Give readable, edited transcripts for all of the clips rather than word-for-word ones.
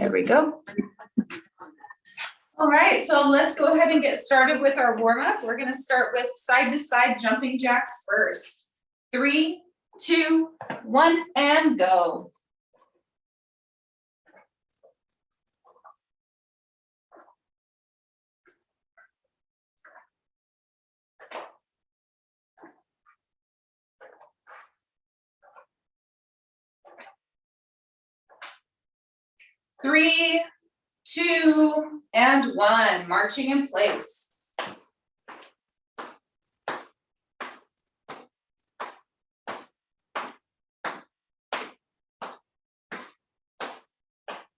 There we go. All right, so let's go ahead and get started with our warm-up. We're gonna start with side-to-side jumping jacks first. 3, 2, 1, and go. Three, 2, and 1, marching in place.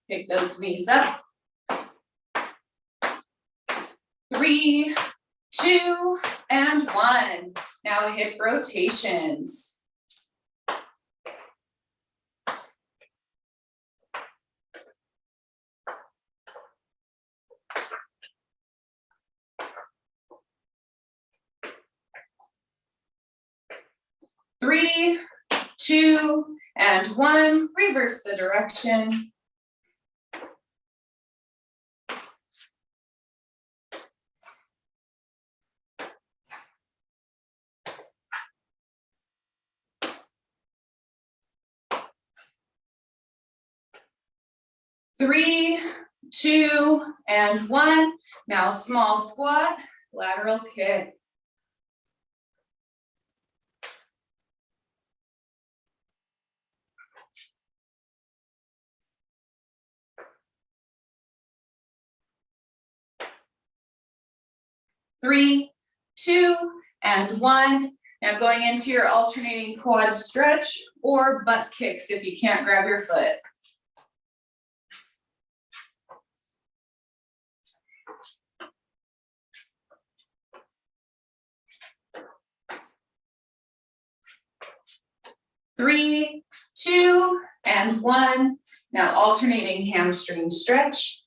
Pick those knees up. 3, 2, and 1. Now hip rotations. Three, 2, and 1. Reverse the direction. Three, 2, and 1. Now small squat, lateral kick. Three, 2, and 1. Now going into your alternating quad stretch or butt kicks if you can't grab your foot. Three, 2, and 1. Now alternating hamstring stretch.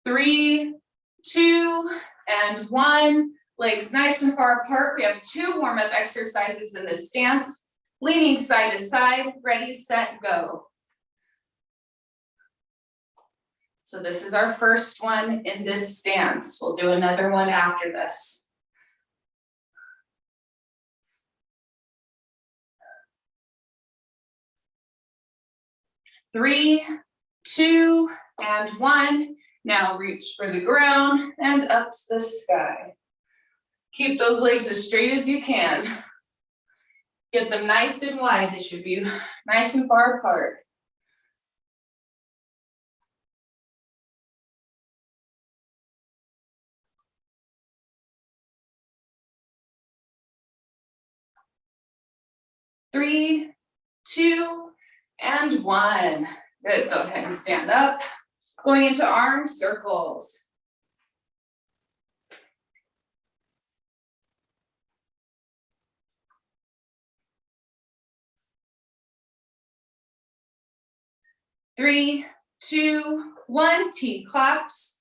Three, 2, and 1. Legs nice and far apart. We have 2 warm-up exercises in this stance. Leaning side to side, ready, set, go. So this is our first one in this stance. We'll do another one after this. Three, 2, and 1. Now reach for the ground and up to the sky. Keep those legs as straight as you can. Get them nice and wide. They should be nice and far apart. Three, 2, and 1. Good, go ahead and stand up. Going into arm circles. Three, 2, 1, T claps.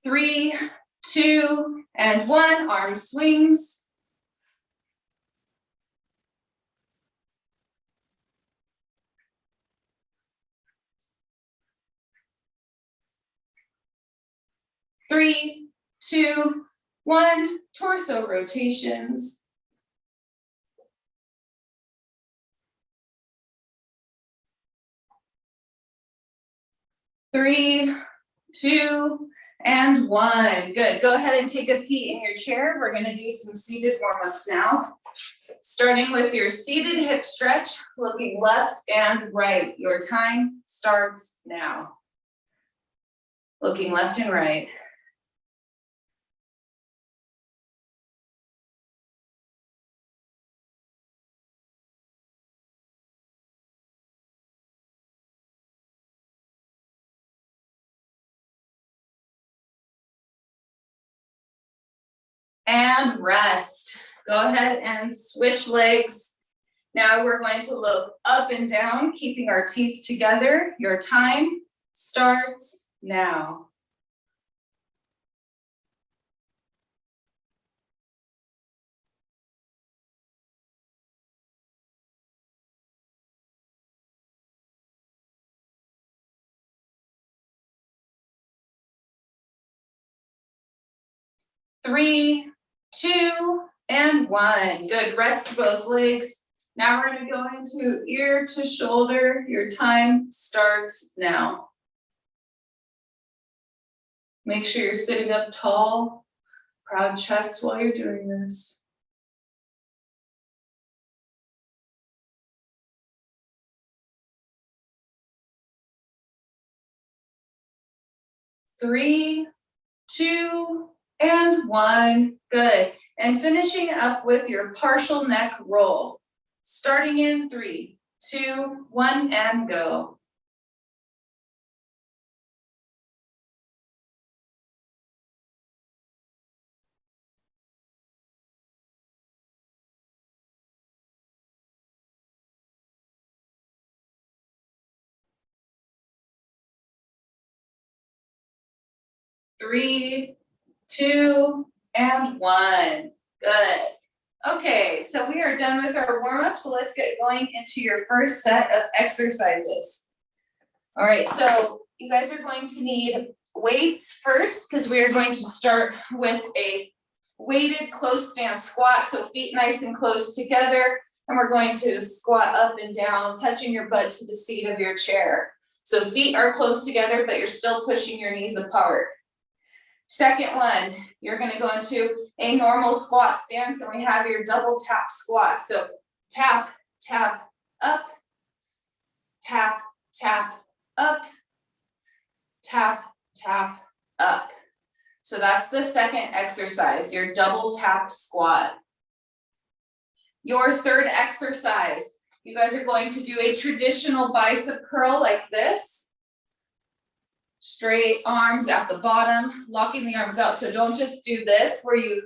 Three, 2, and 1, arm swings. Three, 2, 1, torso rotations. Three, 2, and 1. Good. Go ahead and take a seat in your chair. We're going to do some seated warm-ups now. Starting with your seated hip stretch, looking left and right. Your time starts now. Looking left and right. and rest. Go ahead and switch legs. Now we're going to look up and down, keeping our teeth together. Your time starts now. Three, two, and one. Good, rest both legs. Now we're gonna go into ear to shoulder. Your time starts now. Make sure you're sitting up tall, proud chest while you're doing this. Three, two, and one. Good. And finishing up with your partial neck roll. Starting in 3, 2, 1, and go. Three, two, and one. Good. Okay, so we are done with our warm-up, so let's get going into your first set of exercises. All right, so you guys are going to need weights first, because we are going to start with a weighted close stance squat, so feet nice and close together, and we're going to squat up and down, touching your butt to the seat of your chair. So feet are close together, but you're still pushing your knees apart. Second one, you're gonna go into a normal squat stance, and we have your double tap squat. So tap, tap, up, tap, tap, up, tap, tap, up. So that's the second exercise, your double tap squat. Your third exercise, you guys are going to do a traditional bicep curl like this. Straight arms at the bottom, locking the arms out. So don't just do this where you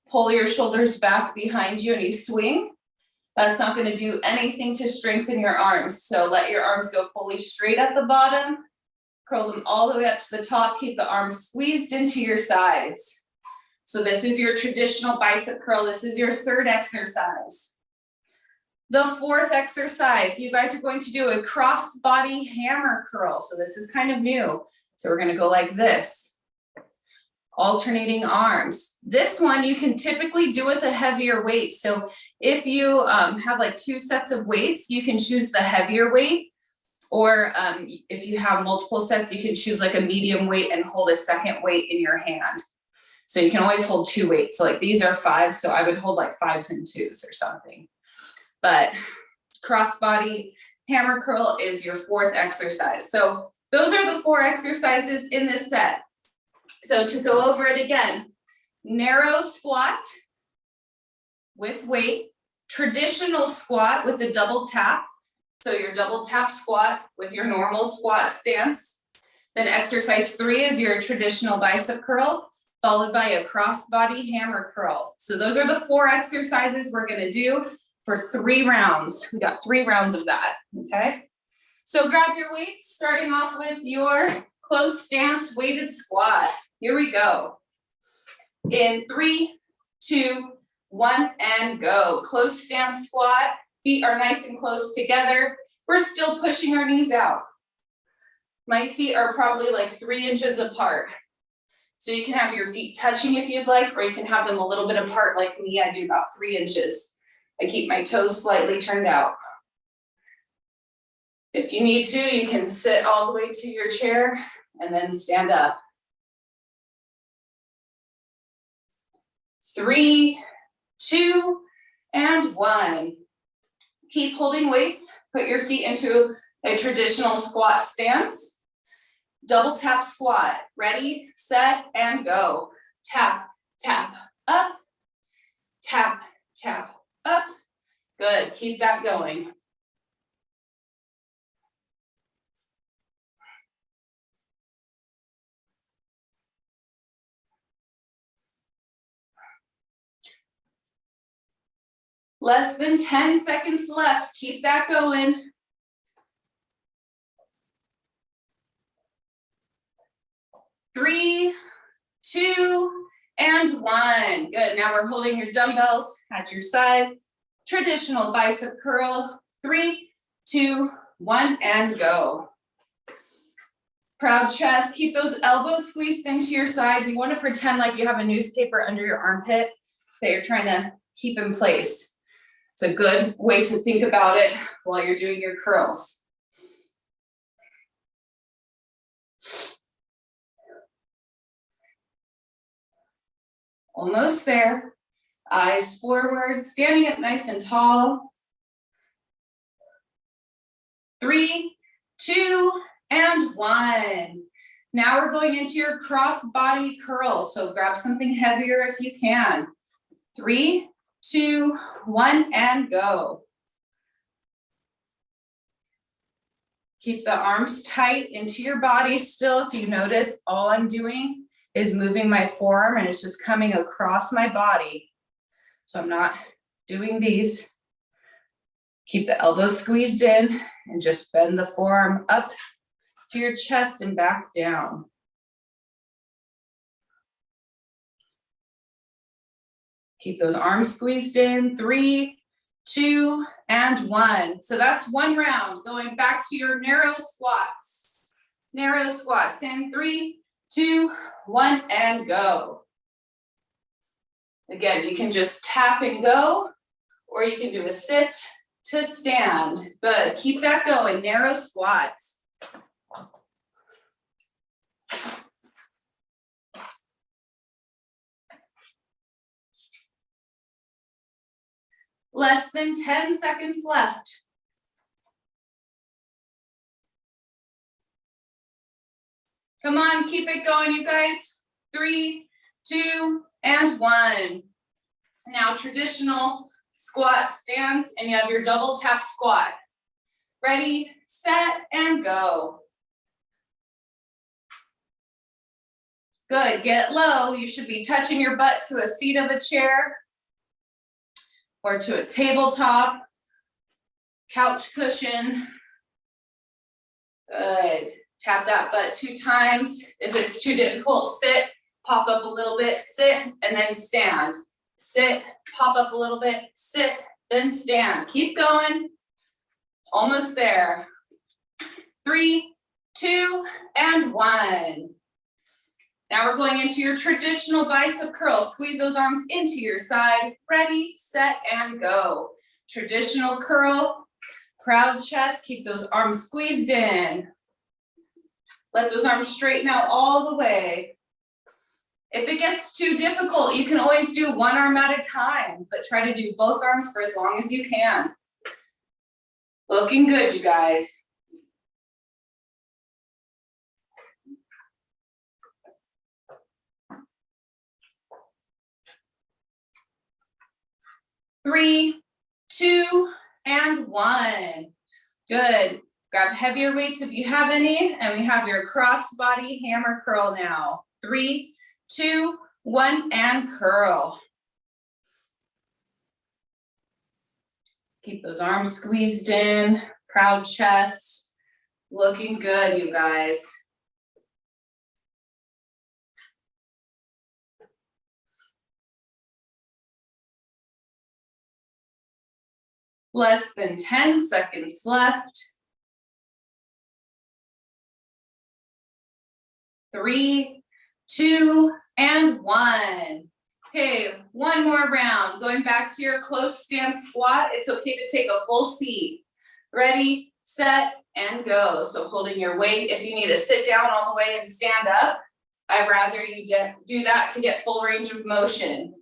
pull your shoulders back behind you and you swing. That's not going to do anything to strengthen your arms. So let your arms go fully straight at the bottom. Curl them all the way up to the top. Keep the arms squeezed into your sides. So this is your traditional bicep curl. This is your third exercise. The fourth exercise, you guys are going to do a cross body hammer curl. So this is kind of new. So we're going to go like this, alternating arms. This one you can typically do with a heavier weight. So if you have like 2 sets of weights, you can choose the heavier weight. Or if you have multiple sets, you can choose like a medium weight and hold a second weight in your hand. So you can always hold 2 weights. So like these are 5, so I would hold like 5s and 2s or something. But crossbody hammer curl is your fourth exercise. So those are the 4 exercises in this set. So to go over it again, narrow squat with weight, traditional squat with the double tap. So your double tap squat with your normal squat stance. Then exercise 3 is your traditional bicep curl, followed by a crossbody hammer curl. So those are the 4 exercises we're gonna do for 3 rounds. We got 3 rounds of that, okay? So grab your weights, starting off with your close stance weighted squat. Here we go. In 3, 2, 1, and go. Close stance squat, feet are nice and close together. We're still pushing our knees out. My feet are probably like 3 inches apart. So you can have your feet touching if you'd like, or you can have them a little bit apart like me. I do about 3 inches. I keep my toes slightly turned out. If you need to, you can sit all the way to your chair and then stand up. 3, 2, and 1. Keep holding weights. Put your feet into a traditional squat stance. Double tap squat. Ready, set, and go. Tap, tap, up. Tap, tap, up. Good, keep that going. Less than 10 seconds left. Keep that going. Three, two, and one. Good. Now we're holding your dumbbells at your side. Traditional bicep curl. 3, 2, 1, and go. Proud chest. Keep those elbows squeezed into your sides. You want to pretend like you have a newspaper under your armpit that you're trying to keep in place. It's a good way to think about it while you're doing your curls. Almost there. Eyes forward, standing up nice and tall. 3, 2, and 1. Now we're going into your cross body curl. So grab something heavier if you can. 3, 2, 1, and go. Keep the arms tight into your body still. If you notice, all I'm doing is moving my forearm and it's just coming across my body. So I'm not doing these. Keep the elbows squeezed in and just bend the forearm up to your chest and back down. Keep those arms squeezed in. 3, 2, and 1. So that's one round. Going back to your narrow squats. Narrow squats in 3, 2, 1, and go. Again, you can just tap and go, or you can do a sit to stand. Good. Keep that going. Narrow squats. Less than 10 seconds left. Come on, keep it going, you guys. 3, 2, and 1. Now traditional squat stance, and you have your double tap squat. Ready, set, and go. Good, get low. You should be touching your butt to a seat of a chair or to a tabletop, couch cushion. Good. Tap that butt 2 times. If it's too difficult, sit, pop up a little bit, sit, and then stand. Sit, pop up a little bit, sit, then stand. Keep going. Almost there. 3, 2, and 1. Now we're going into your traditional bicep curl. Squeeze those arms into your side. Ready, set, and go. Traditional curl, proud chest. Keep those arms squeezed in. Let those arms straighten out all the way. If it gets too difficult, you can always do one arm at a time, but try to do both arms for as long as you can. Looking good, you guys. Three, 2, and 1. Good. Grab heavier weights if you have any, and we have your cross body hammer curl now. 3, 2, 1, and curl. Keep those arms squeezed in, proud chest. Looking good, you guys. Less than 10 seconds left. 3, 2, and 1. Okay, one more round. Going back to your close stance squat. It's okay to take a full seat. Ready, set, and go. So holding your weight. If you need to sit down all the way and stand up, I'd rather you do that to get full range of motion.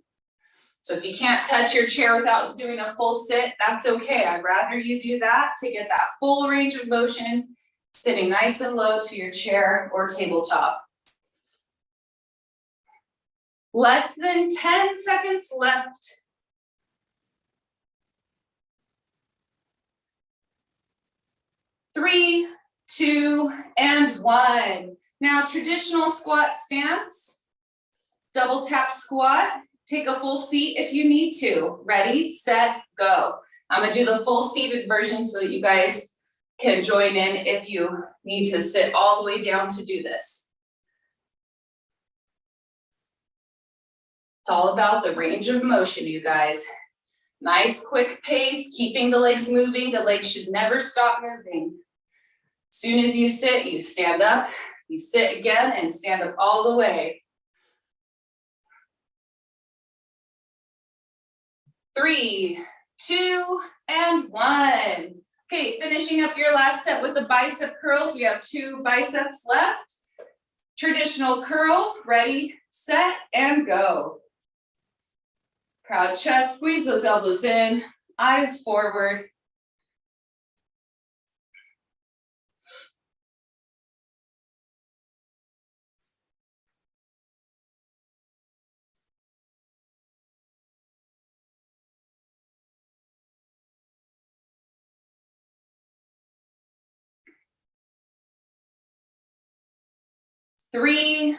So if you can't touch your chair without doing a full sit, that's okay. I'd rather you do that to get that full range of motion, sitting nice and low to your chair or tabletop. Less than 10 seconds left. 3, 2, and 1. Now traditional squat stance, double tap squat. take a full seat if you need to. Ready, set, go. I'm gonna do the full seated version so that you guys can join in if you need to sit all the way down to do this. It's all about the range of motion, you guys. Nice quick pace, keeping the legs moving. The legs should never stop moving. As soon as you sit, you stand up, you sit again and stand up all the way. 3, 2, and 1. Okay, finishing up your last set with the bicep curls. We have 2 biceps left. Traditional curl, ready, set, and go. Proud chest, squeeze those elbows in, eyes forward. Three,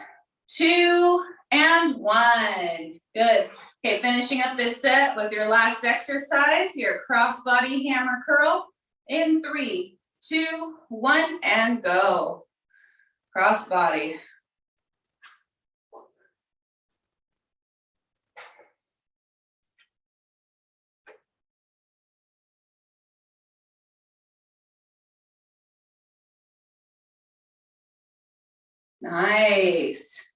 2, and 1. Good. Okay, finishing up this set with your last exercise, your crossbody hammer curl in 3, 2, 1, and go. Crossbody. Nice.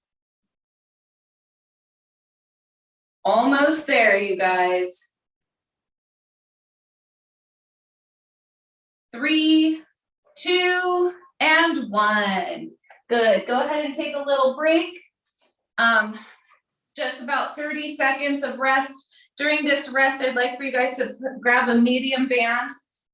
Almost there, you guys. 3, 2, and 1. Good. Go ahead and take a little break. Just about 30 seconds of rest. During this rest, I'd like for you guys to grab a medium band.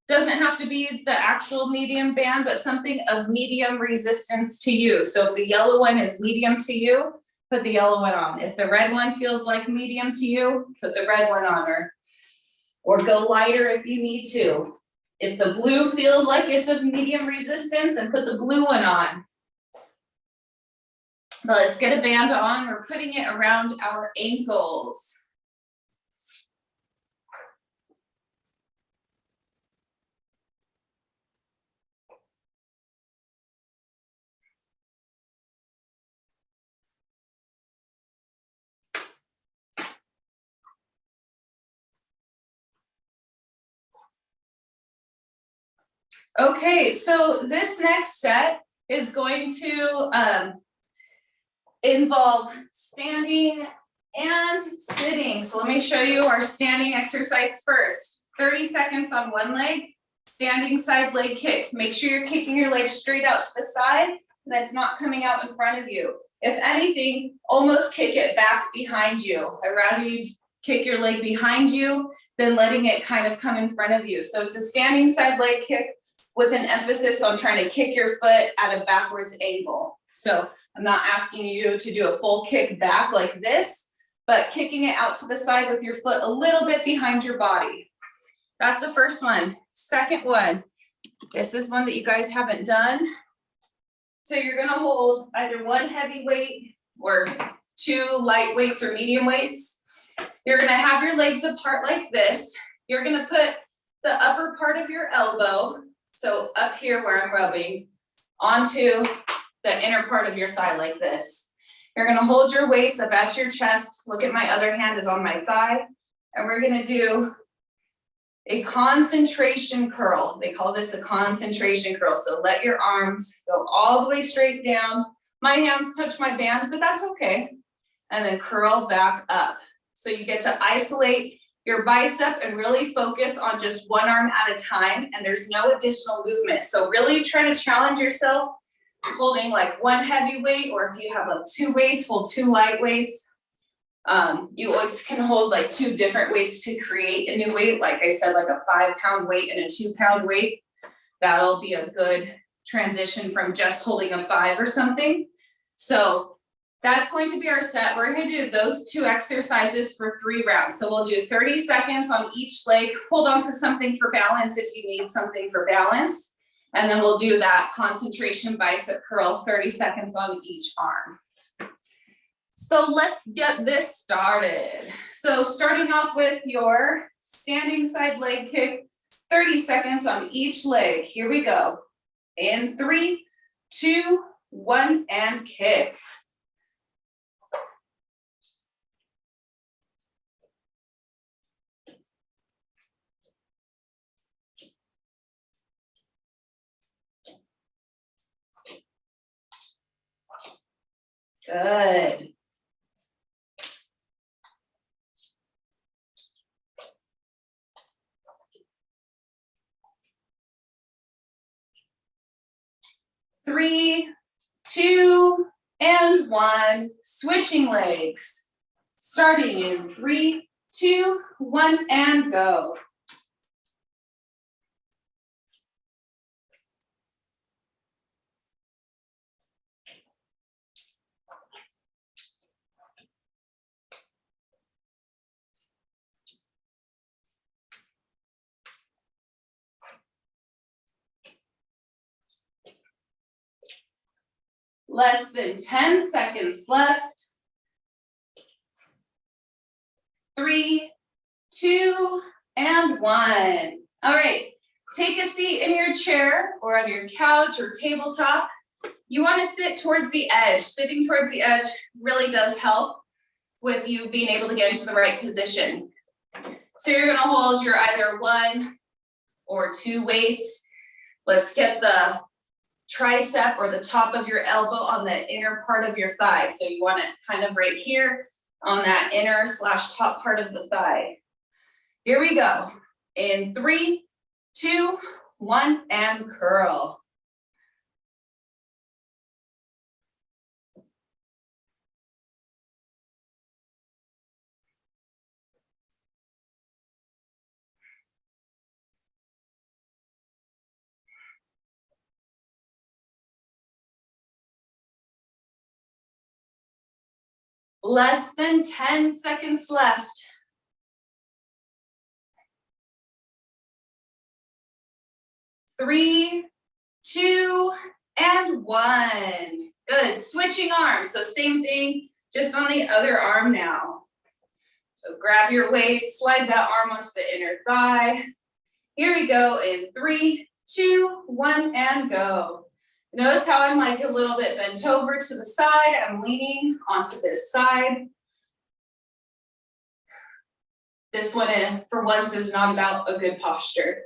Doesn't have to be the actual medium band, but something of medium resistance to you. So if the yellow one is medium to you, put the yellow one on. If the red one feels like medium to you, put the red one on, or go lighter if you need to. If the blue feels like it's of medium resistance, then put the blue one on. But let's get a band on. We're putting it around our ankles. Okay, so this next set is going to involve standing and sitting. So let me show you our standing exercise first. 30 seconds on one leg, standing side leg kick. Make sure you're kicking your leg straight out to the side and that's not coming out in front of you. If anything, almost kick it back behind you. I'd rather you kick your leg behind you than letting it kind of come in front of you. So it's a standing side leg kick with an emphasis on trying to kick your foot at a backwards angle. So I'm not asking you to do a full kick back like this, but kicking it out to the side with your foot a little bit behind your body. That's the first one. Second one, this is one that you guys haven't done. So you're gonna hold either one heavy weight or 2 light weights or medium weights. You're gonna have your legs apart like this. You're gonna put the upper part of your elbow, so up here where I'm rubbing, onto the inner part of your thigh like this. You're gonna hold your weights up at your chest. Look at my other hand is on my thigh. And we're gonna do a concentration curl. They call this a concentration curl. So let your arms go all the way straight down. My hands touch my band, but that's okay. And then curl back up. So you get to isolate your bicep and really focus on just one arm at a time, and there's no additional movement. So really try to challenge yourself holding like one heavy weight, or if you have like 2 weights, hold 2 light weights. You always can hold like 2 different weights to create a new weight. Like I said, like a 5-pound weight and a 2-pound weight. That'll be a good transition from just holding a 5 or something. So that's going to be our set. We're going to do those 2 exercises for 3 rounds. So we'll do 30 seconds on each leg. Hold on to something for balance if you need something for balance. And then we'll do that concentration bicep curl, 30 seconds on each arm. So let's get this started. so starting off with your standing side leg kick, 30 seconds on each leg. Here we go. In 3, 2, 1, and kick. Good. Three, 2, and 1. Switching legs. Starting in 3, 2, 1, and go. Less than 10 seconds left. 3, 2, and 1. All right, take a seat in your chair or on your couch or tabletop. You want to sit towards the edge. Sitting towards the edge really does help with you being able to get into the right position. So you're going to hold your either 1 or 2 weights. Let's get the tricep or the top of your elbow on the inner part of your thigh. So you want it kind of right here on that inner / top part of the thigh. Here we go. In 3, 2, 1, and curl. Less than 10 seconds left. 3, 2, and 1. Good. Switching arms. So same thing, just on the other arm now. So grab your weight, slide that arm onto the inner thigh. Here we go in 3, 2, 1, and go. Notice how I'm like a little bit bent over to the side. I'm leaning onto this side. This one, for once, is not about a good posture.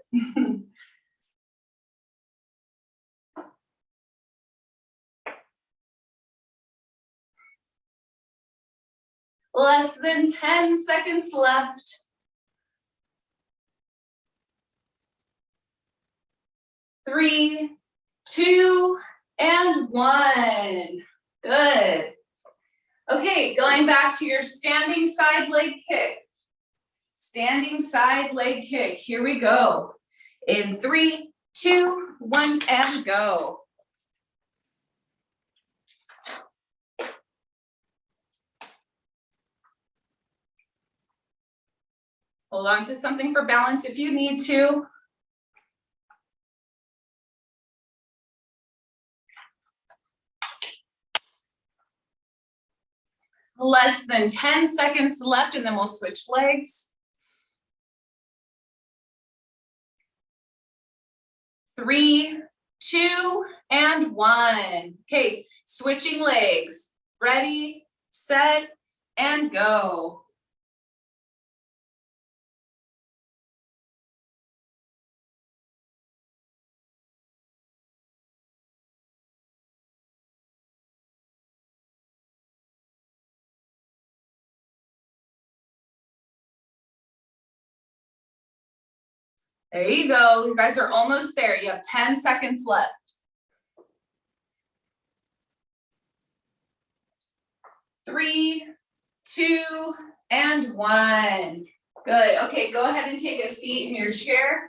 Less than 10 seconds left. 3, 2, and 1. Good. Okay, going back to your standing side leg kick. Standing side leg kick. Here we go. In 3, 2, 1, and go. Hold on to something for balance if you need to. Less than 10 seconds left, and then we'll switch legs. 3, 2, and 1. Okay, switching legs. Ready, set, and go. There you go. You guys are almost there. You have 10 seconds left. 3, 2, and 1. Good. Okay, go ahead and take a seat in your chair.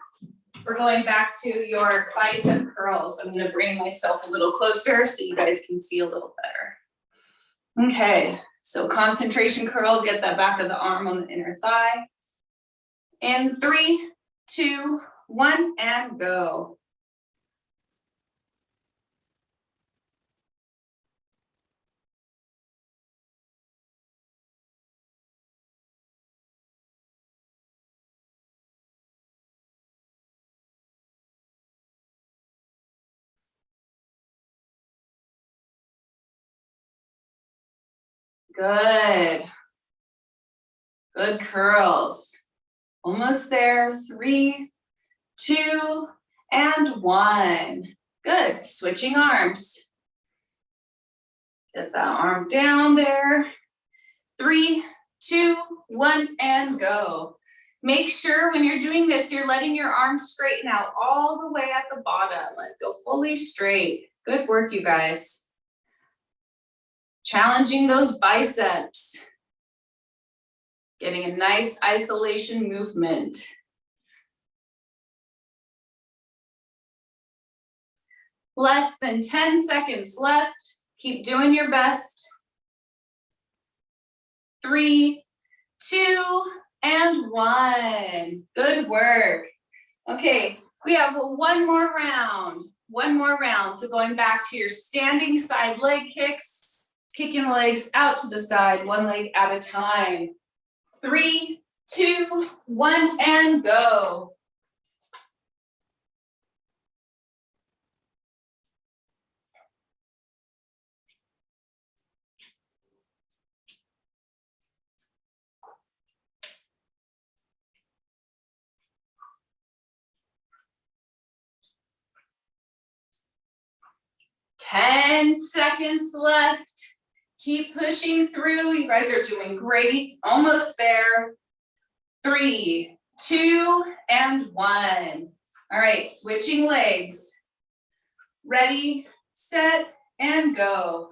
We're going back to your bicep curls. I'm going to bring myself a little closer so you guys can see a little better. Okay, so concentration curl, get that back of the arm on the inner thigh. In 3, 2, 1, and go. Good. Good curls. Almost there. 3, 2, and 1. Good. Switching arms. Get that arm down there. 3, 2, 1, and go. Make sure when you're doing this, you're letting your arms straighten out all the way at the bottom. Let go fully straight. Good work, you guys. Challenging those biceps. Getting a nice isolation movement. Less than 10 seconds left. Keep doing your best. 3, 2, and 1. Good work. Okay, we have one more round. One more round. So going back to your standing side leg kicks, kicking the legs out to the side, one leg at a time. 3, 2, 1, and go. Ten seconds left. Keep pushing through. You guys are doing great. Almost there. 3, 2, and 1. All right, switching legs. Ready, set, and go.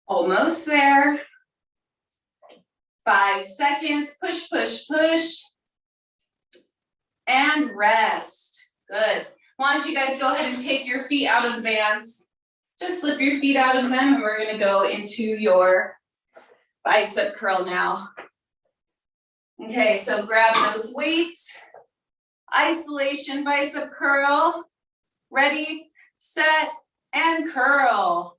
Almost there. 5 seconds, push, push, push. And rest. Good. Why don't you guys go ahead and take your feet out of the bands. Just flip your feet out of them and we're gonna go into your bicep curl now. Okay, so grab those weights. Isolation bicep curl. Ready, set, and curl.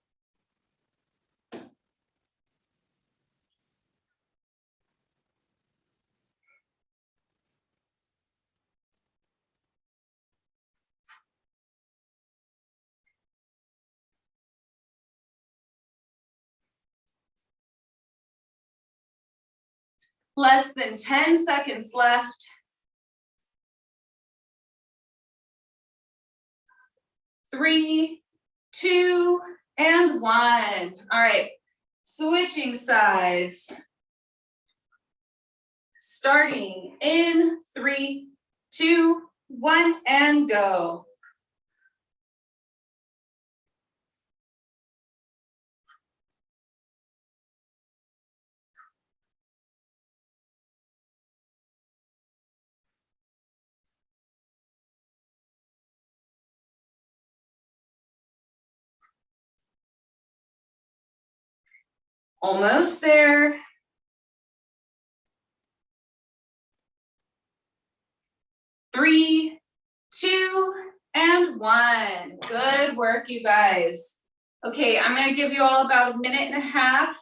Less than 10 seconds left. 3, 2, and 1. All right, switching sides. Starting in 3, 2, 1, and go. Almost there. 3, 2, and 1. Good work, you guys. Okay, I'm gonna give you all about 1.5 minutes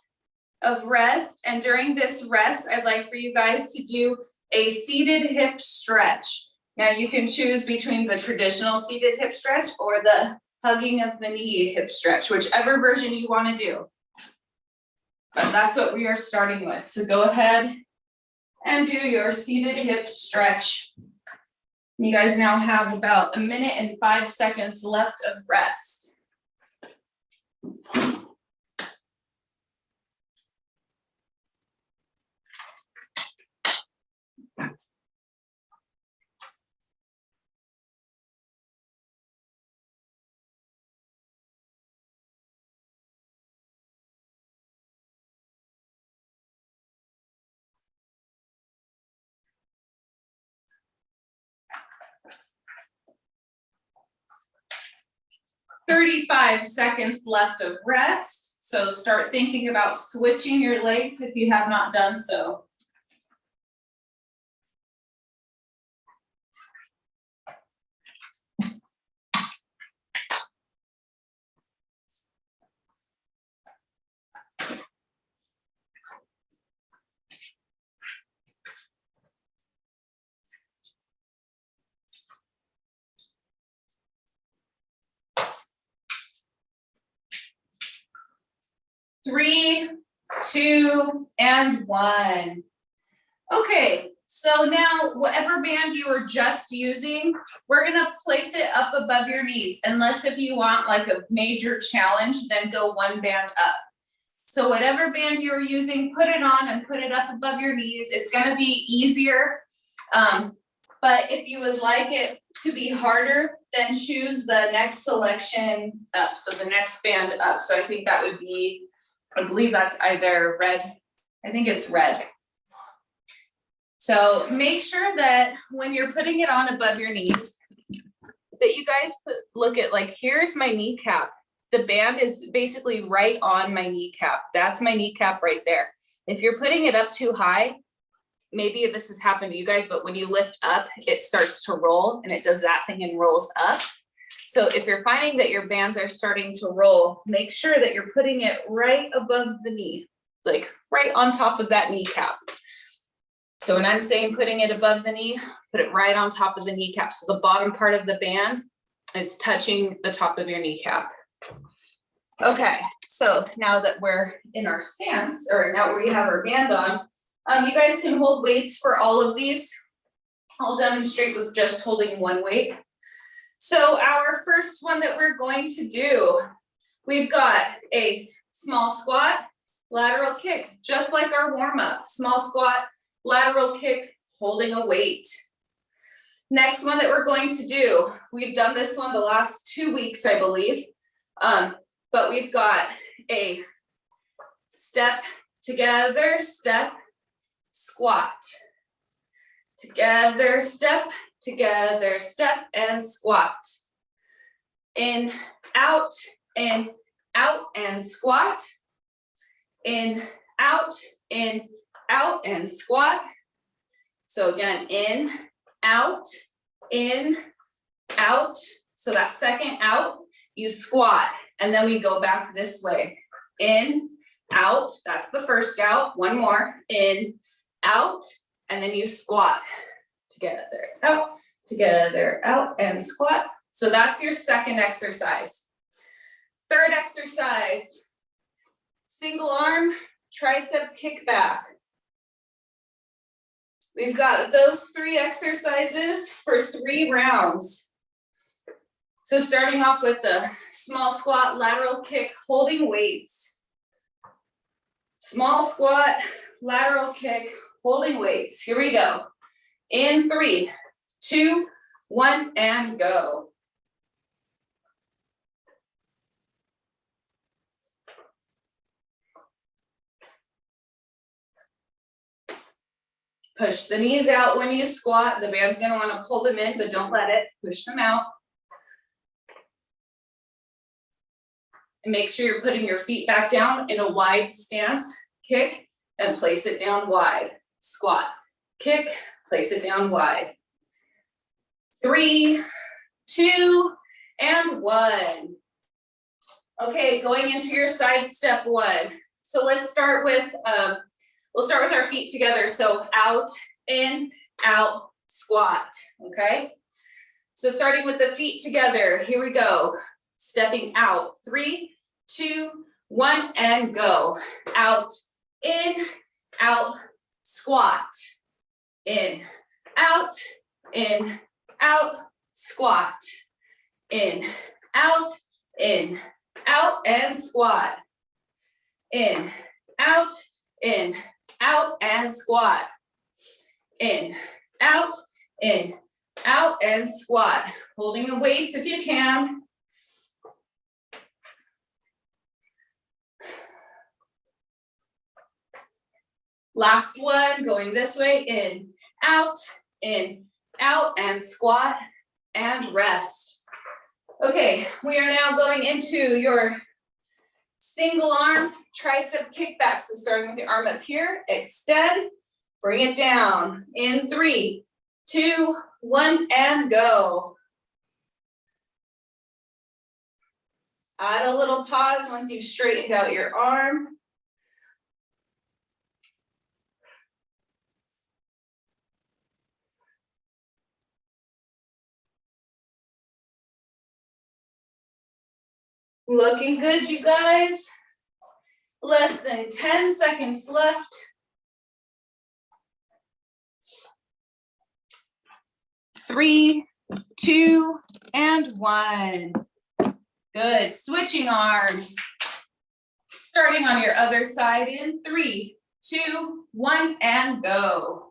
of rest. And during this rest, I'd like for you guys to do a seated hip stretch. Now you can choose between the traditional seated hip stretch or the hugging of the knee hip stretch, whichever version you wanna do. But that's what we are starting with. So go ahead and do your seated hip stretch. You guys now have about 1 minute and 5 seconds left of rest. "35 seconds left of rest. So start thinking about switching your legs if you have not done so. 3, 2, and 1. Okay, so now whatever band you were just using, we're gonna place it up above your knees, unless if you want like a major challenge, then go one band up. So whatever band you're using, put it on and put it up above your knees. It's gonna be easier. But if you would like it to be harder, then choose the next selection up. So the next band up. So I think that would be, I believe that's either red. I think it's red. So make sure that when you're putting it on above your knees, that you guys look at like, here's my kneecap. The band is basically right on my kneecap. That's my kneecap right there. If you're putting it up too high, maybe this has happened to you guys, but when you lift up, it starts to roll and it does that thing and rolls up. So if you're finding that your bands are starting to roll, make sure that you're putting it right above the knee, like right on top of that kneecap. So when I'm saying putting it above the knee, put it right on top of the kneecap. So the bottom part of the band is touching the top of your kneecap. Okay, so now that we're in our stance, or now we have our band on, you guys can hold weights for all of these. I'll demonstrate with just holding one weight. So our first one that we're going to do, we've got a small squat, lateral kick, just like our warm-up. Small squat, lateral kick, holding a weight. Next one that we're going to do, we've done this one the last 2 weeks, I believe. But we've got a step together, step, squat. Together, step, and squat. In, out, and squat. In, out, and squat. So again, in, out. So that second out, you squat. And then we go back this way. In, out, that's the first out. One more, in, out, and then you squat. Together, out, and squat. So that's your second exercise. Third exercise, single arm, tricep kickback. We've got those 3 exercises for 3 rounds. So starting off with the small squat, lateral kick, holding weights. Small squat, lateral kick, holding weights. Here we go. In 3, 2, 1, and go. Push the knees out when you squat. The band's gonna wanna pull them in, but don't let it. Push them out. And make sure you're putting your feet back down in a wide stance. Kick and place it down wide. Squat, kick, place it down wide. 3, 2, and 1. Okay, going into your side step 1. So let's start with, we'll start with our feet together. So out, in, out, squat, okay? So starting with the feet together, here we go. Stepping out, 3, 2, 1, and go. Out, in, out, squat. In, out, squat. In, out, and squat. In, out, and squat. In, out, and squat. Holding the weights if you can. Last one, going this way, in, out, and squat, and rest. Okay, we are now going into your single arm tricep kickback. So starting with your arm up here, extend, bring it down. In 3, 2, 1, and go. Add a little pause once you've straightened out your arm. Looking good, you guys. Less than 10 seconds left. 3, 2, and 1. Good, switching arms. Starting on your other side in 3, 2, 1, and go.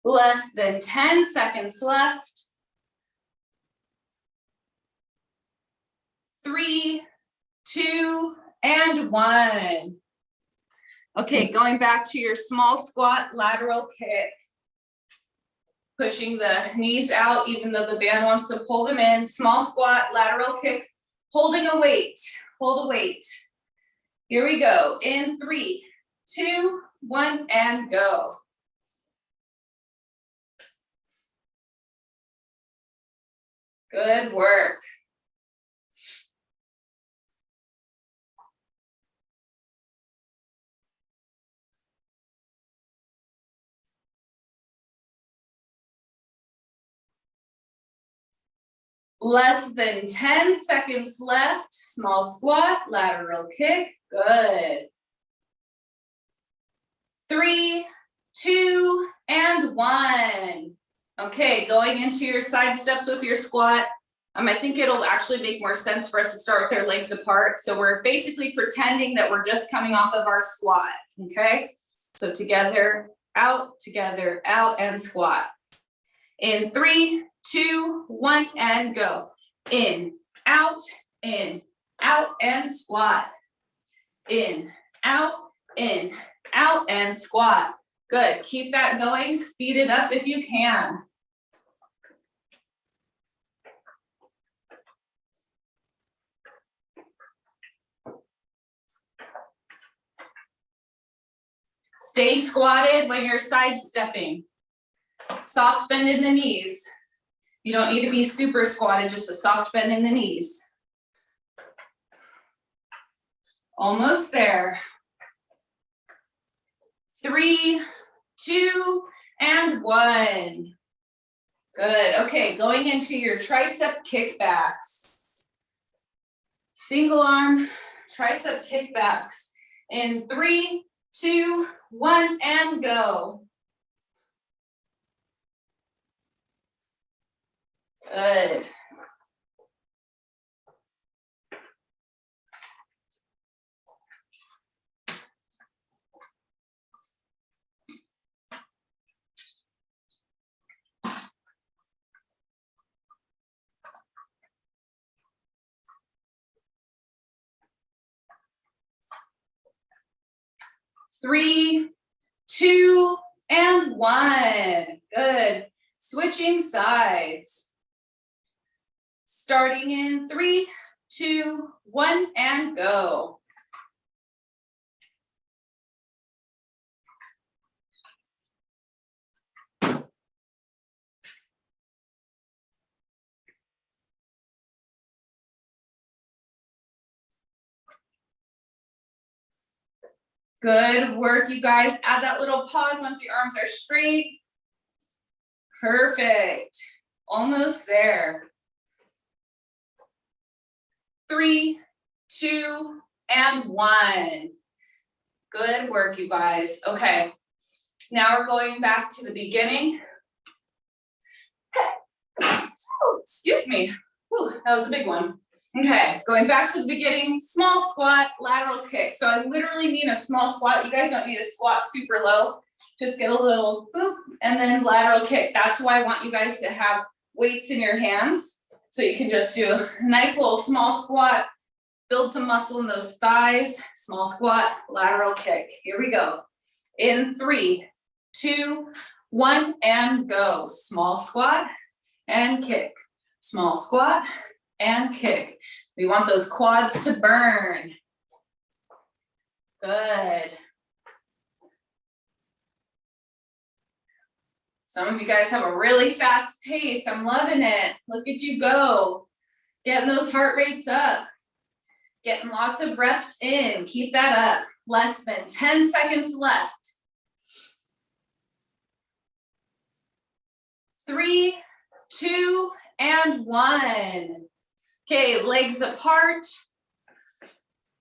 Less than 10 seconds left. 3, 2, and 1. Okay, going back to your small squat lateral kick. Pushing the knees out even though the band wants to pull them in. Small squat, lateral kick, holding a weight. Hold a weight. Here we go. In 3, 2, 1, and go. Good work. Less than 10 seconds left. Small squat, lateral kick. Good. 3, 2, and 1. Okay, going into your side steps with your squat. I think it'll actually make more sense for us to start with our legs apart. So we're basically pretending that we're just coming off of our squat, okay? So together, out, and squat. In 3, 2, 1, and go. In, out, and squat. In, out, and squat. Good, keep that going, speed it up if you can. Stay squatted when you're sidestepping. Soft bend in the knees. You don't need to be super squatted, just a soft bend in the knees. Almost there. 3, 2, and 1. Good, okay, going into your tricep kickbacks. Single arm tricep kickbacks. In 3, 2, 1, and go. Good. Three, 2, and 1. Good. Switching sides. Starting in 3, 2, 1, and go. Good work, you guys. Add that little pause once your arms are straight. Perfect. Almost there. 3, 2, and 1. Good work, you guys. Okay, now we're going back to the beginning. Excuse me. Whew, that was a big one. Okay, going back to the beginning, small squat, lateral kick. So I literally mean a small squat. You guys don't need to squat super low. Just get a little boop and then lateral kick. That's why I want you guys to have weights in your hands. So you can just do a nice little small squat, build some muscle in those thighs, small squat, lateral kick. Here we go. In 3, 2, 1, and go. Small squat and kick. Small squat and kick. We want those quads to burn. Good. Some of you guys have a really fast pace. I'm loving it. Look at you go. Getting those heart rates up. Getting lots of reps in. Keep that up. Less than 10 seconds left. 3, 2, and 1. Okay, legs apart.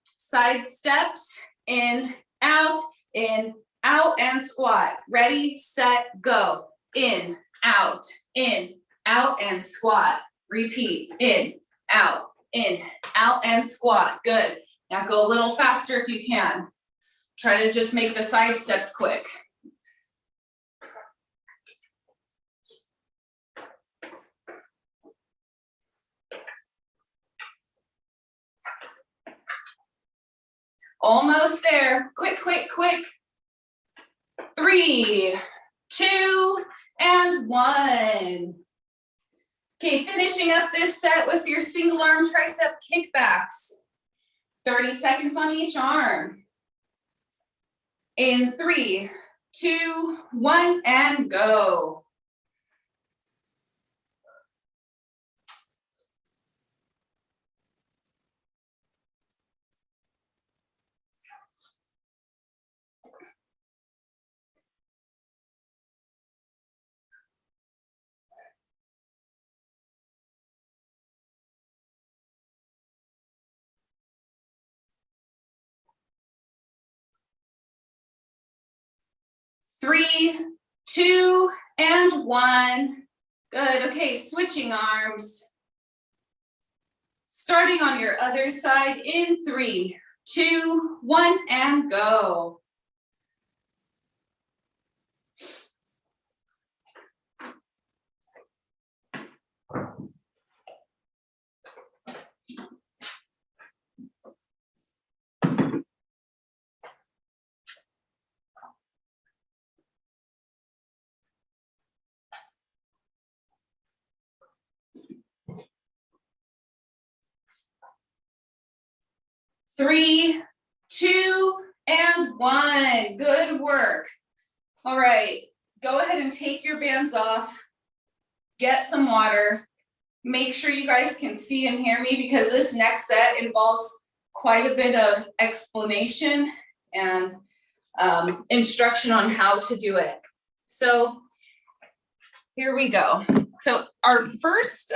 Side steps. In, out, and squat. Ready, set, go. In, out, and squat. Repeat. In, out, and squat. Good. Now go a little faster if you can. Try to just make the side steps quick. Almost there. Quick, quick, quick. 3, 2, and 1. Okay, finishing up this set with your single arm tricep kickbacks. 30 seconds on each arm. In 3, 2, 1, and go. Three, 2, and 1. Good, okay, switching arms. Starting on your other side in 3, 2, 1, and go. Three, 2, and 1. Good work. All right, go ahead and take your bands off. Get some water. Make sure you guys can see and hear me because this next set involves quite a bit of explanation and instruction on how to do it. So here we go. So our first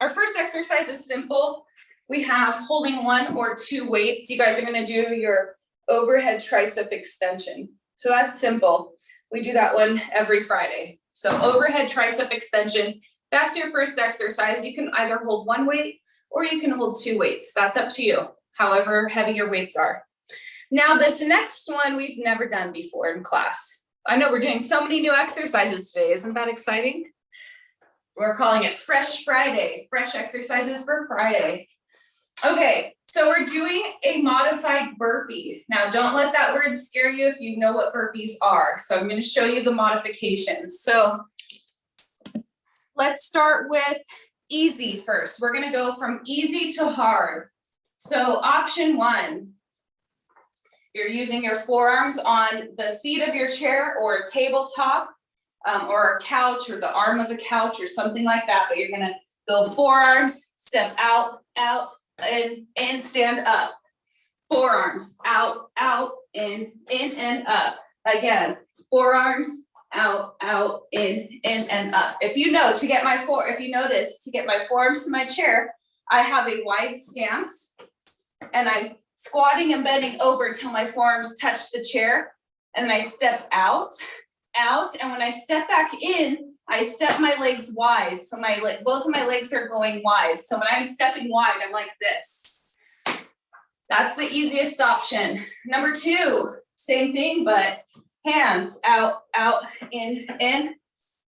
exercise is simple. We have holding 1 or 2 weights. You guys are gonna do your overhead tricep extension. So that's simple. We do that one every Friday. So overhead tricep extension, that's your first exercise. You can either hold 1 weight or you can hold 2 weights. That's up to you, however heavy your weights are. Now this next one we've never done before in class. I know we're doing so many new exercises today. Isn't that exciting? We're calling it Fresh Friday, fresh exercises for Friday. Okay, so we're doing a modified burpee. Now, don't let that word scare you if you know what burpees are. So I'm going to show you the modifications. So let's start with easy first. We're going to go from easy to hard. So option 1, you're using your forearms on the seat of your chair or a tabletop or a couch or the arm of a couch or something like that. But you're going to go forearms, step out, and stand up. Forearms out, in, and up. Again, forearms out, in, and up. If you notice, to get my forearms to my chair, I have a wide stance and I'm squatting and bending over till my forearms touch the chair. And then I step out, and when I step back in, I step my legs wide, so both of my legs are going wide. So when I'm stepping wide, I'm like this. That's the easiest option. Number 2, same thing, but hands out, in.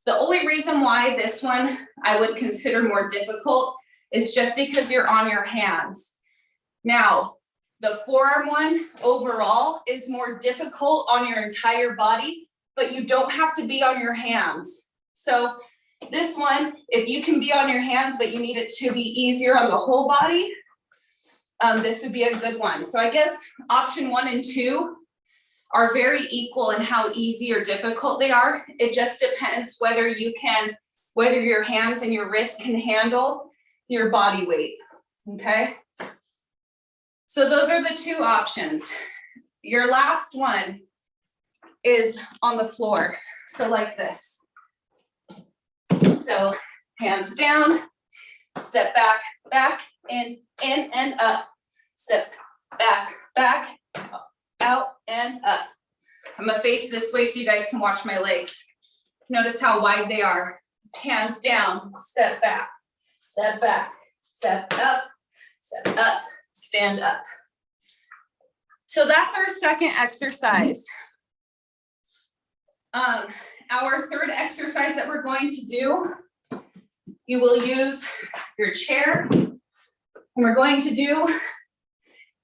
The only reason why this one I would consider more difficult is just because you're on your hands. Now, the forearm one overall is more difficult on your entire body, but you don't have to be on your hands. So this one, if you can be on your hands, but you need it to be easier on the whole body, this would be a good one. So I guess option 1 and 2 are very equal in how easy or difficult they are. It just depends whether your hands and your wrists can handle your body weight, okay? So those are the two options. Your last one is on the floor, so like this. So hands down, step back, back, in and up. Step back, back, out and up. I'm gonna face this way so you guys can watch my legs. Notice how wide they are. Hands down, step back, step up, stand up. So that's our second exercise. Our third exercise that we're going to do, you will use your chair, and we're going to do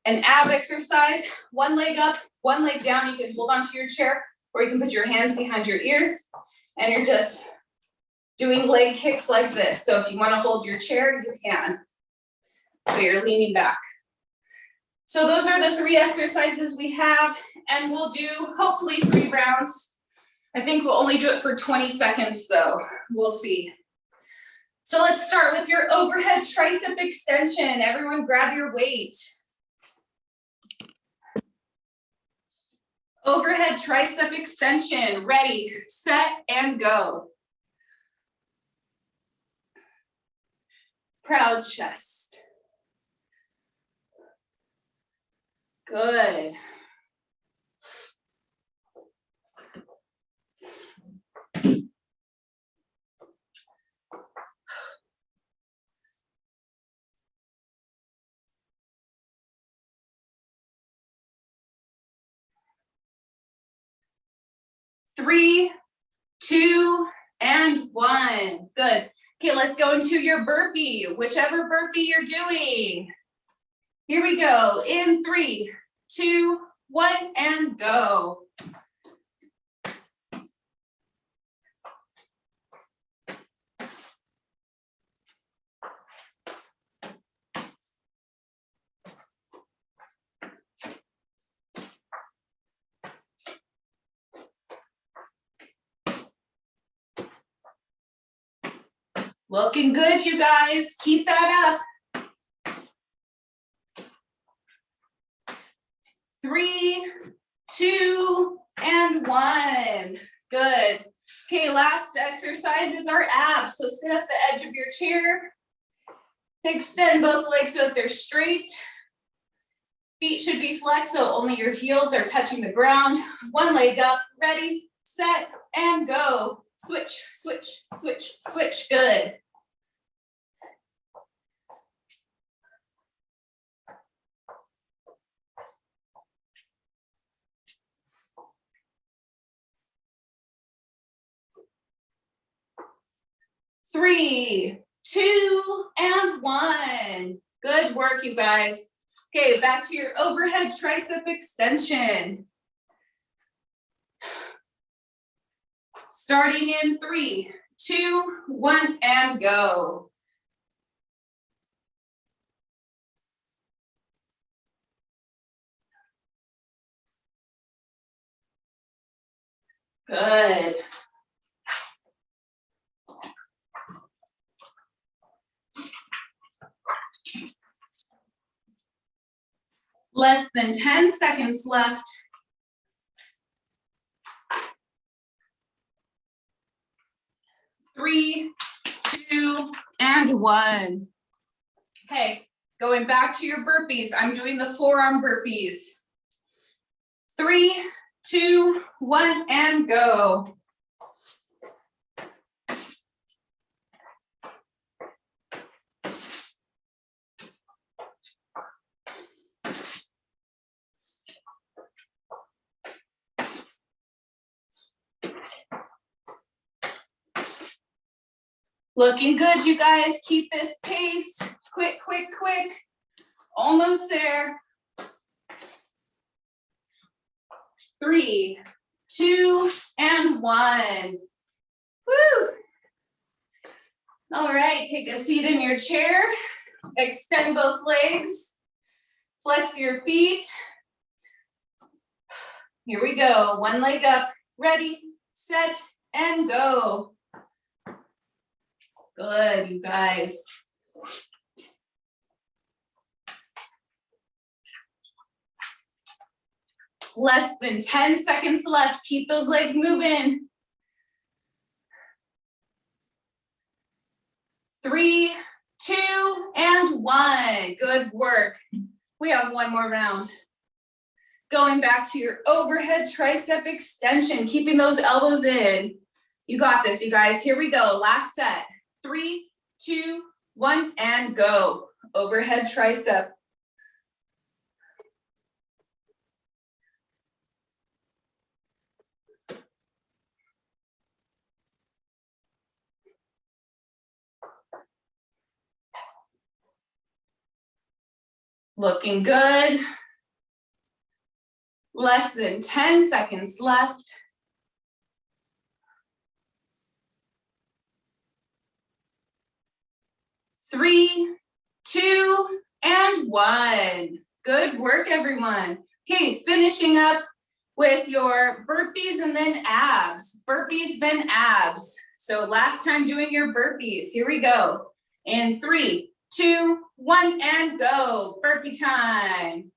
an ab exercise, one leg up, one leg down. You can hold onto your chair, or you can put your hands behind your ears, and you're just doing leg kicks like this. So if you want to hold your chair, you can, but you're leaning back. So those are the three exercises we have, and we'll do hopefully 3 rounds. I think we'll only do it for 20 seconds though. We'll see. So let's start with your overhead tricep extension. Everyone grab your weight. Overhead tricep extension. Ready, set, and go. Proud chest. Good. Three, 2, and 1. Good. Okay, let's go into your burpee, whichever burpee you're doing. Here we go. In 3, 2, 1, and go. Looking good, you guys. Keep that up. 3, 2, and 1. Good. Okay, last exercise is our abs. So sit at the edge of your chair. Extend both legs so that they're straight. Feet should be flexed so only your heels are touching the ground. One leg up. Ready, set, and go. Switch, switch, switch, switch. Good. Three, 2, and 1. Good work, you guys. Okay, back to your overhead tricep extension. Starting in 3, 2, 1, and go. Good. Less than 10 seconds left. 3, 2, and 1. Okay, going back to your burpees. I'm doing the forearm burpees. 3, 2, 1, and go. Looking good, you guys. Keep this pace. Quick, quick, quick. Almost there. 3, 2, and 1. Woo! All right, take a seat in your chair. Extend both legs. Flex your feet. Here we go. One leg up. Ready, set, and go. Good, you guys. Less than 10 seconds left. Keep those legs moving. 3, 2, and 1. Good work. We have one more round. Going back to your overhead tricep extension, keeping those elbows in. You got this, you guys. Here we go. Last set. 3, 2, 1, and go. Overhead tricep. Looking good. Less than 10 seconds left. 3, 2, and 1. Good work, everyone. Okay, finishing up with your burpees and then abs. Burpees, then abs. So last time doing your burpees. Here we go. In 3, 2, 1, and go. Burpee time.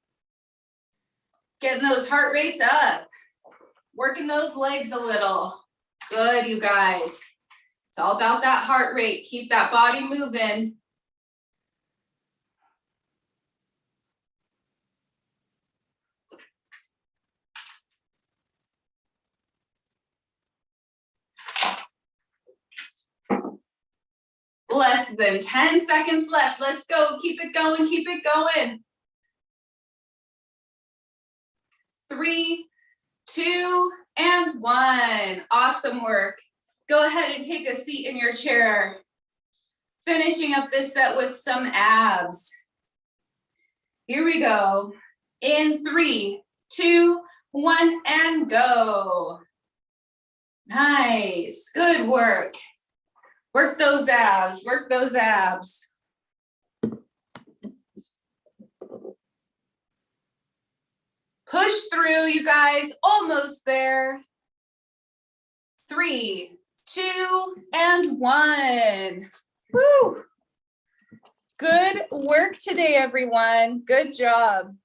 Getting those heart rates up. Working those legs a little. Good, you guys. It's all about that heart rate. Keep that body moving. Less than 10 seconds left. Let's go. Keep it going. Keep it going. 3, 2, and 1. Awesome work. Go ahead and take a seat in your chair. Finishing up this set with some abs. Here we go. In 3, 2, 1, and go. Nice. Good work. Work those abs. Work those abs. Push through, you guys. Almost there. 3, 2, and 1. Woo! Good work today, everyone. Good job.